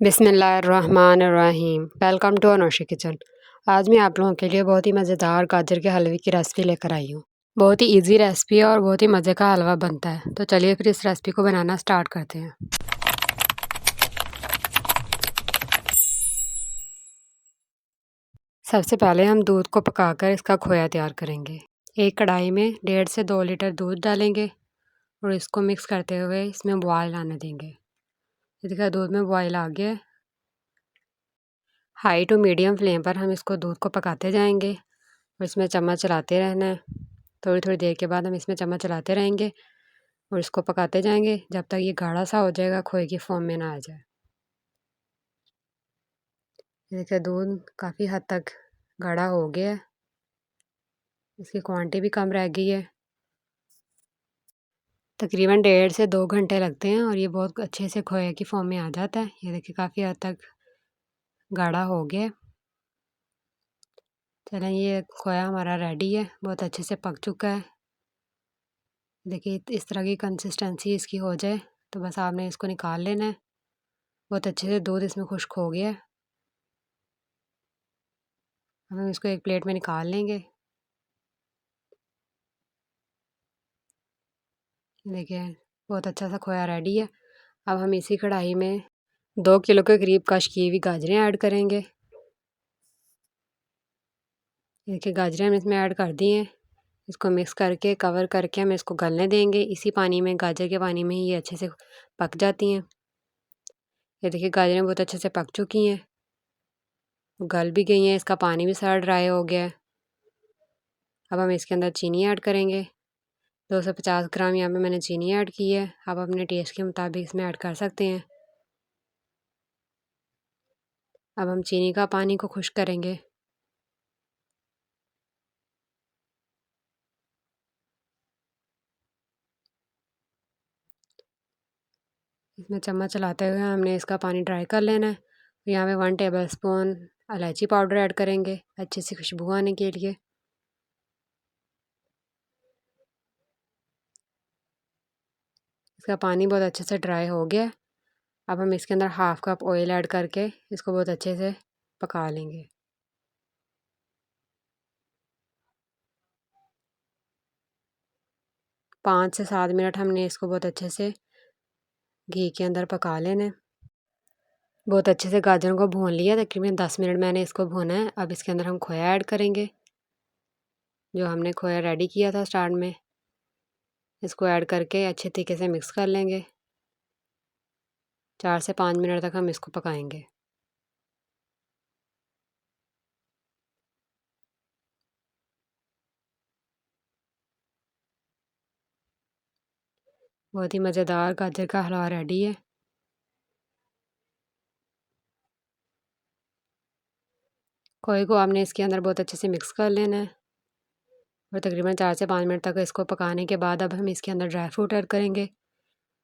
बिस्मिल्लाहिर्रहमानिर्रहीम। Welcome to Anosha kitchen. आज मैं आप लोगों के लिए बहुत ही मज़ेदार गाजर के हलवे की रेसिपी लेकर आई हूँ। बहुत ही इजी रेसिपी है और बहुत ही मज़े का हलवा बनता है। तो चलिए फिर इस रेसिपी को बनाना स्टार्ट करते हैं। सबसे पहले हम दूध को पकाकर इसका खोया तैयार करेंगे। एक कढ़ाई में 1.5 से 2 लीटर दूध डालेंगे और इसको मिक्स करते हुए इसमें बॉयल आने देंगे। ये देखिए दूध में बॉयल आ गया। हाई टू मीडियम फ्लेम पर हम इसको दूध को पकाते जाएंगे और इसमें चम्मच चलाते रहना है। थोड़ी थोड़ी देर के बाद हम इसमें चम्मच चलाते रहेंगे और इसको पकाते जाएंगे जब तक ये गाढ़ा सा हो जाएगा, खोए की फॉर्म में ना आ जाए। देखिए दूध काफ़ी हद तक गाढ़ा हो गया है, इसकी क्वांटिटी भी कम रह गई है। तकरीबन 1.5 से 2 घंटे लगते हैं और ये बहुत अच्छे से खोए की फॉर्म में आ जाता है। ये देखिए काफ़ी हद तक गाढ़ा हो गया है। चलें ये खोया हमारा रेडी है, बहुत अच्छे से पक चुका है। देखिए इस तरह की कंसिस्टेंसी इसकी हो जाए तो बस आपने इसको निकाल लेना है। बहुत अच्छे से दूध इसमें खुश्क हो गया है। हम इसको एक प्लेट में निकाल लेंगे। देखिए बहुत अच्छा सा खोया रेडी है। अब हम इसी कढ़ाई में 2 किलो के करीब कश की हुई गाजरें ऐड करेंगे। देखिए गाजरें हम इसमें ऐड कर दी हैं। इसको मिक्स करके कवर करके हम इसको गलने देंगे। इसी पानी में, गाजर के पानी में ही ये अच्छे से पक जाती हैं। ये देखिए गाजरें बहुत अच्छे से पक चुकी हैं, गल भी गई हैं, इसका पानी भी सारा ड्राई हो गया है। अब हम इसके अंदर चीनी ऐड करेंगे। 250 ग्राम यहाँ पे मैंने चीनी ऐड की है। आप अपने टेस्ट के मुताबिक इसमें ऐड कर सकते हैं। अब हम चीनी का पानी को खुश्क करेंगे। इसमें चम्मच चलाते हुए हमने इसका पानी ड्राई कर लेना है। यहाँ पे 1 टेबल स्पून इलायची पाउडर ऐड करेंगे अच्छी सी खुशबू आने के लिए। इसका पानी बहुत अच्छे से ड्राई हो गया। अब हम इसके अंदर 1/2 कप ऑयल ऐड करके इसको बहुत अच्छे से पका लेंगे। पाँच से 7 मिनट हमने इसको बहुत अच्छे से घी के अंदर पका लेना है। बहुत अच्छे से गाजरों को भून लिया, तकरीबन 10 मिनट मैंने इसको भूना है। अब इसके अंदर हम खोया ऐड करेंगे, जो हमने खोया रेडी किया था स्टार्ट में। इसको ऐड करके अच्छे तरीके से मिक्स कर लेंगे। 4 से 5 मिनट तक हम इसको पकाएंगे। बहुत ही मज़ेदार गाजर का हलवा रेडी है। खोए को आपने इसके अंदर बहुत अच्छे से मिक्स कर लेना है और तकरीबन 4 से 5 मिनट तक इसको पकाने के बाद अब हम इसके अंदर ड्राई फ्रूट ऐड करेंगे।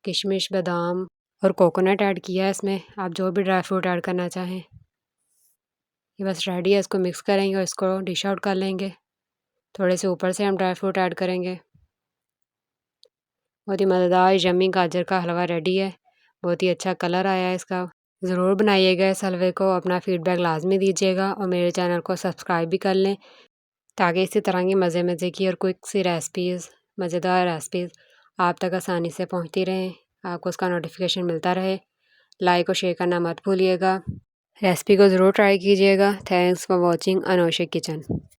किशमिश, बादाम और कोकोनट ऐड किया है इसमें। आप जो भी ड्राई फ्रूट ऐड करना चाहें। ये बस रेडी है। इसको मिक्स करेंगे और इसको डिश आउट कर लेंगे। थोड़े से ऊपर से हम ड्राई फ्रूट ऐड करेंगे। बहुत ही मज़ेदार यम्मी गाजर का हलवा रेडी है। बहुत ही अच्छा कलर आया है इसका। ज़रूर बनाइएगा इस हलवे को। अपना फ़ीडबैक लाजमी दीजिएगा और मेरे चैनल को सब्सक्राइब भी कर लें ताकि इसी तरह की मज़े मज़े की और क्विक सी रेसिपीज़, मज़ेदार रेसिपीज़ आप तक आसानी से पहुंचती रहें, आपको उसका नोटिफिकेशन मिलता रहे। लाइक और शेयर करना मत भूलिएगा। रेसिपी को ज़रूर ट्राई कीजिएगा। Thanks for watching Anosha kitchen.